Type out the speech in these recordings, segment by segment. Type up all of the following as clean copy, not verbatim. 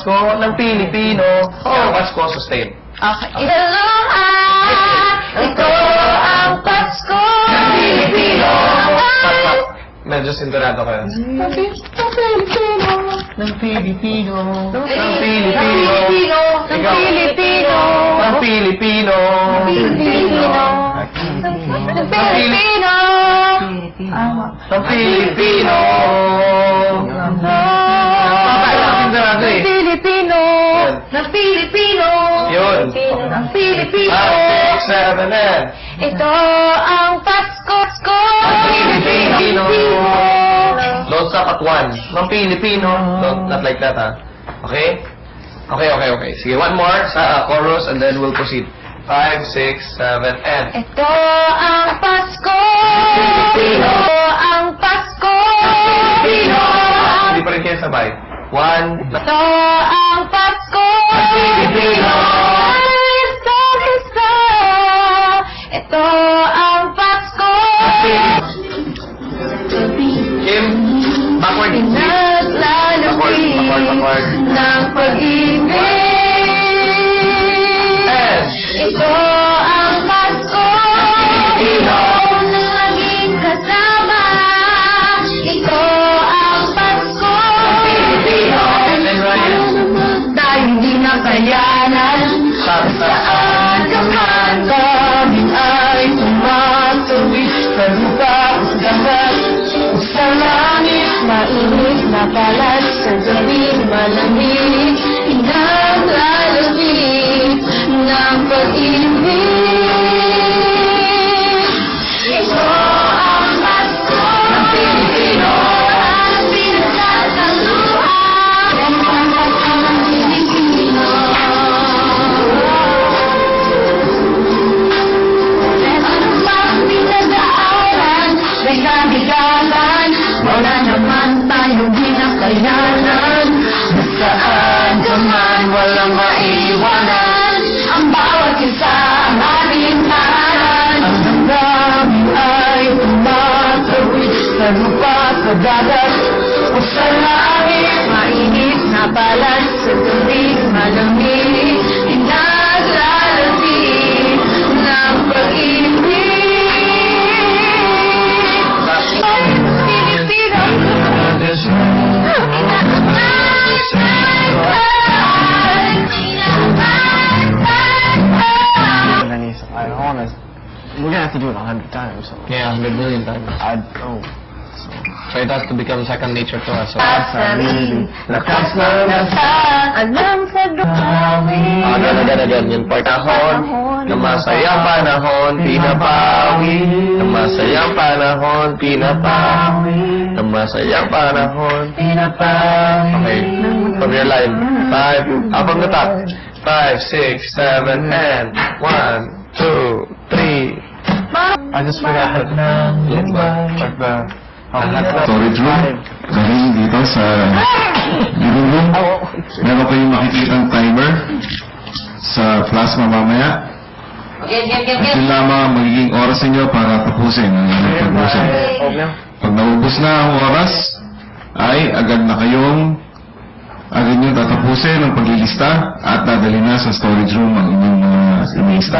Pasko ng Pilipino. Ang Pasko, sustain. Okay. Ito ang Pasko ng Pilipino. Medyo sinturado kayo. Ng Pilipino. Ng Pilipino. Ng Pilipino. Ng Pilipino. Ng Pilipino. Ng Pilipino. Ng Pilipino. Ng Pilipino. Ng Pilipino. Ng Pilipino. Yun. Ng Pilipino. 5, 6, 7, and... Ito ang Pasko ng Pilipino. Don't stop at 1. Ng Pilipino. Not like that, ha? Okay? Okay. Sige, one more sa chorus and then we'll proceed. 5, 6, 7, and... Ito ang Pasko. Ito ang Pasko. Hindi pa rin kayo sabay. 1, Ito ang Pasko. Pilipino. Isa. Ito ang Pasko. Kim, backward. Naglalapit Backward. ng pag-ibig. And... Ito ang Pasko. Ito ang naging kasama. Ito ang Pasko. And then Ryan. Tayo hindi nakayanan. Saan ka man kami ay tumatawid. Sa lupa dapat sa langit mainit na palat. Sa gabi malamig pinaglalapit ng pag-ibig. Ito ang Pasko ng Pilipino. Ang pinagkakaluhan. Ang Pasko ng Pilipino. Ano pang pinag-aaral? Bigabigalan. Wala naman tayong ginakayanan. Saan ka man walang maiwanan. Ang bawat isa ang ating tahanan. Ang damdamin ay tumatawid sa lupa, sa dagat o sa langit. Mainit na balat sa tubig malamig. Pinaglalapit ng pag-ibig. Pilipino. We're gonna have to do it 100 times. So. Yeah, 100 million times. So it has to become second nature to us. Lakas ng alam sa dumawi. Again. Yung part. Panahon, na masayang panahon, pinapawi. Na masayang panahon, pinapawi. Na masayang panahon, pinapawi. Okay, from your line. 5, up on the top. 5, 6, 7, and 1, 2, 3. I just forgot the storage room. Kasi dito sa living room, meron kayong makikitang timer sa plasma mamaya. At yun lamang magiging oras ninyo para tapusin ang inyong tapusin. Pag naubos na ang oras, ay agad nyo tatapusin ang paglilista at dadali na sa storage room ang inyong mga inilista.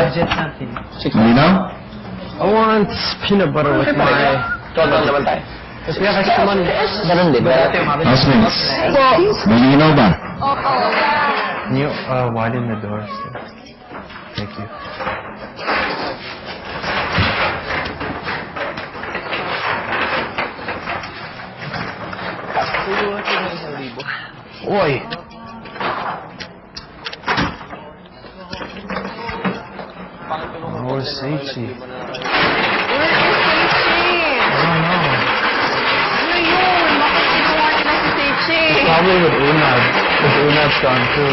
Malinaw? I want peanut butter with my... Total naman tayo. Because we have extra money. Ganun din. Housemates, malinaw ba? Can you widen the door? Thank you. Oi! Where's Seichi? Probably with Unad. Because Unad's gone too.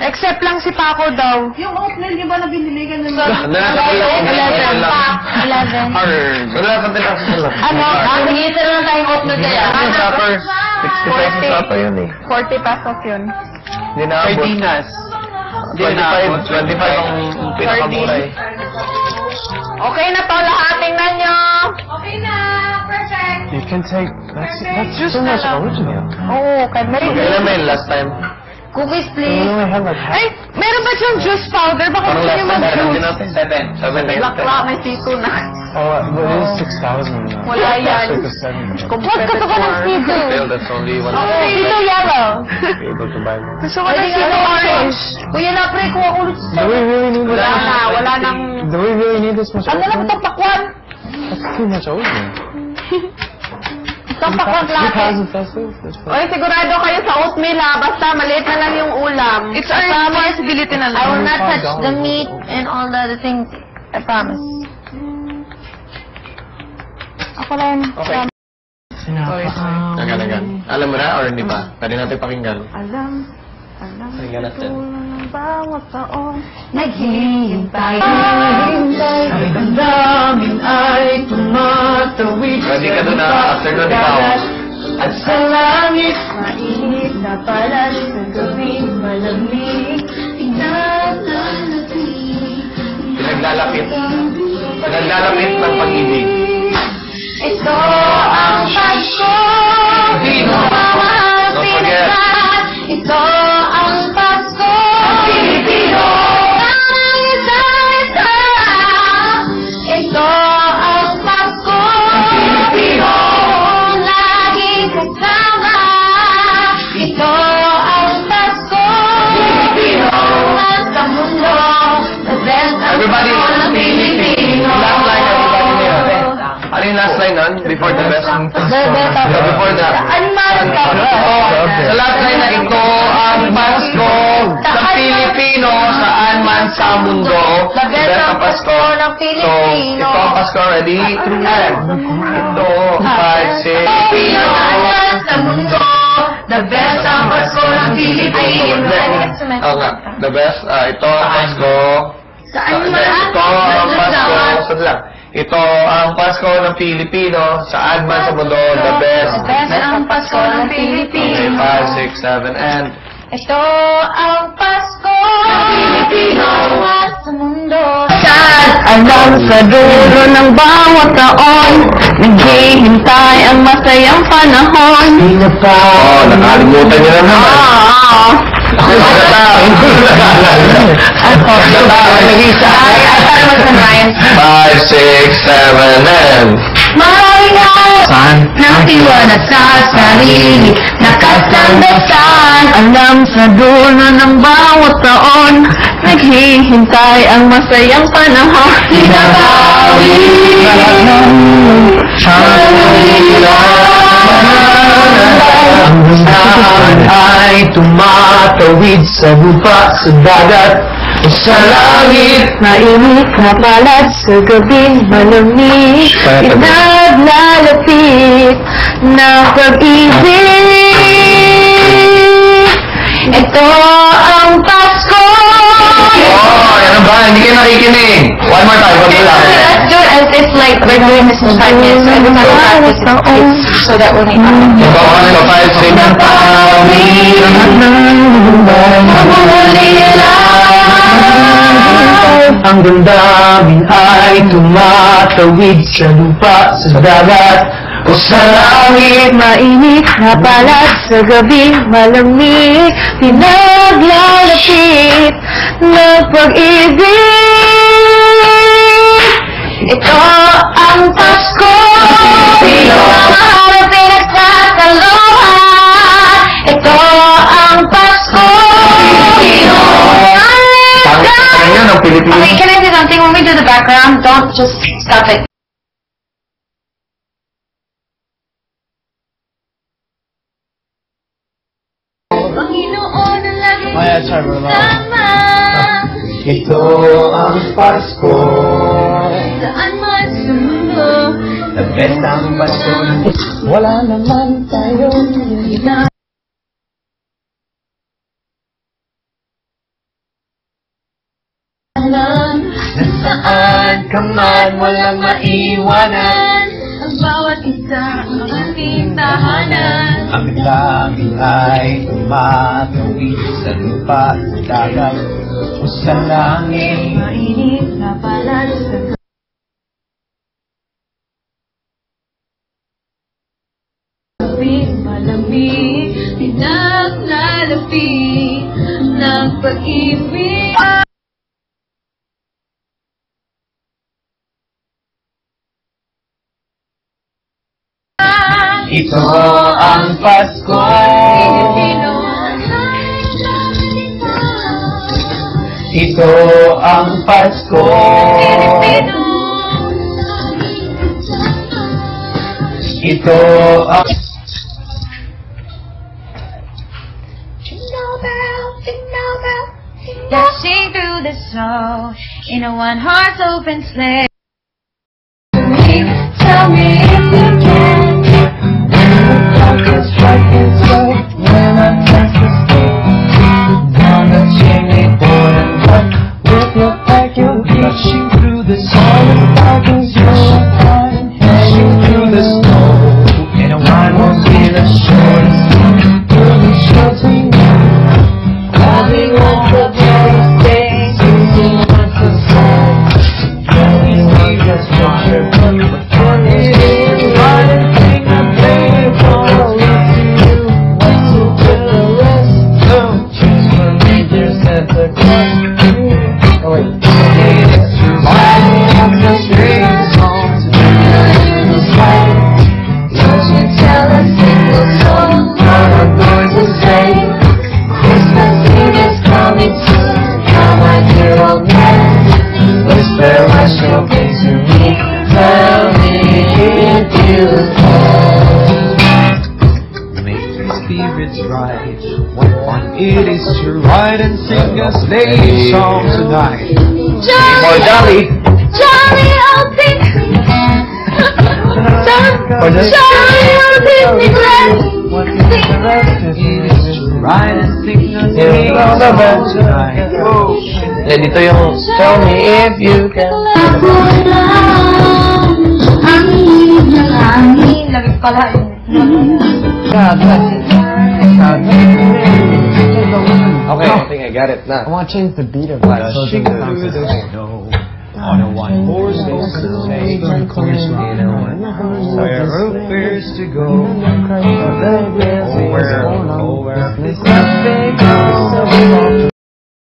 Except lang si Paco daw. Yung oatmeal, di ba na binili ka ng 11. Wala ka din ako sila. Ano? Hingita na lang tayong oatmeal kaya. Supper. 60 pesos supper yun eh. 40 pesos yun. Hindi na abot. 25 ang pinakamura eh. Okay na to lahat. Tingnan nyo. Okay na. Perfect. You can take... That's just so much original. Oo, okay. Kailan ba yun last time? Cookies, You please. only have like half. Ay, meron ba siyang juice powder? Baka Parang gusto last niyo time, meron din mag-juice. natin. 7 na yun. Bakla, may sito na. Oh, but it is 6,000 now. Wala yan. It's like a 7. Huwag ka to ka ng sito. Still, that's only one. Sito yellow. Be able to buy more. Gusto ko ng sito orange. Kuya na, pre, kuha ulit Do we really need this Wala much? na, wala nang... Do we really need this much? Ano lang oatmeal? itong pakwan? That's too much oatmeal. Itong pakwan lang. 3,000 pesos? That's Oy, sigurado kayo sa oatmeal ha. Basta maliit na lang yung ulam. It's our responsibility na lang. I will not touch the meat and all the other things. I promise. Ako lang. Okay. Nagan. Alam mo na or hindi pa? Pwede natin pakinggan. Alam Pakinggan natin. ng bawat taon. Naghihintay. Ang daming ay tumatawid Ready ka doon na after doon ikaw. at sa langit. Mainit na pala sa gawing malamig. Pinaglalapit. Pinaglalapit ng pag-ibig. Ito ang Pasko. Pilipino. Don't forget. Ito ang Pasko. Pilipino. Ang isa-isa. Ito ang Pasko. Pilipino. Laging kasama. Ito ang Pasko. Pilipino. Sa mundo. The best ang Everybody, Pasko ng Pilipino. last line, everybody niya. Ano yung last line nun? Before the best? Before the... Sa last line na ito ang Pasko sa Pilipino, saan man sa mundo. The best ang Pasko ng So, Pilipino. ito ang Pasko, ready? And ito, 5, 6, Pilipino sa mundo. The best ang Pasko ng Pilipino. Oo nga, the best, ito ang Pasko. Saan Ito man ang Pasko, sandali lang. Ito ang Pasko ng Pilipino, saan man sa mundo, the best. The best ang Pasko ng Okay, Pilipino. 5, 6, 7, and... Ito ang Pasko ng Pilipino at sa mundo. Alam sa dulo ng bawat taon, naghihintay ang masayang panahon. Oh, nakalimutan niyo na naman. Five, 6, 7, and... Maringan ng tiwala sa sarili, nakasandasan. Alam sa dulo ng bawat taon, naghihintay ang masayang panahon. Hinabawi Saan ay tumatawid sa lupa, sa dagat, o sa langit. Mainit na palad sa gabing malamig, pinaglalapit na pag-ibig. Ito ang Pasko. Oh, yan ba? Hindi kayo nakikinig. One more time, one more lang. Let's do it as if like we're doing this in 5 minutes. So every time we practice it, so that when we Ito ang 5, 6, Ang damdamin ay tumatawid sa lupa, sa dagat, o sa langit. Mainit na palad sa gabi, malamig, pinaglalapit ng pag-ibig. Ito ang Pasko, pinakaharap pinagsasalohan. Ito ang Pasko, Pilipino. Ganyan ang Pilipino. Okay, can I do something? When we do the background, don't just stop it. Panginoon ang laging Oh, yeah, sorry, bro. kasama. Ito ang Pasko, Saan man sa mundo, the best ang Pasko. Wala naman tayong ina. Alam na saan ka man, walang maiwanan. ang bawat isa ang ating tahanan. Ang langit ay tumatawid sa lupa, sa dagat, o sa langit. Mainit na palad sa pag-ibig. Ito ang Pasko. Ito ang Pasko. Ito ang... Dashing through the snow in a one-horse open sleigh. Tell me if you can. When I touch the stove down the chimney, boy, and what with your back, you're rushing through the solid darkness, you're hanging through the snow, and a wine won't be the shortest, you'll be sheltering you, having on the birthday, singing on the song, going on just water, but for it is right and sing a baby for it is to ride and sing a sleigh song tonight. Jolly, Jolly! Jolly old Disney. Jolly old Disneyland. It is to ride and sing a sleigh song tonight. Eh, dito yung tell me if you can. Hangin, lagi pala yun. Okay, I think I got it now. I want to change the beat of that. So it doesn't sound so slow. On a one horse sleigh, where appears to go, where,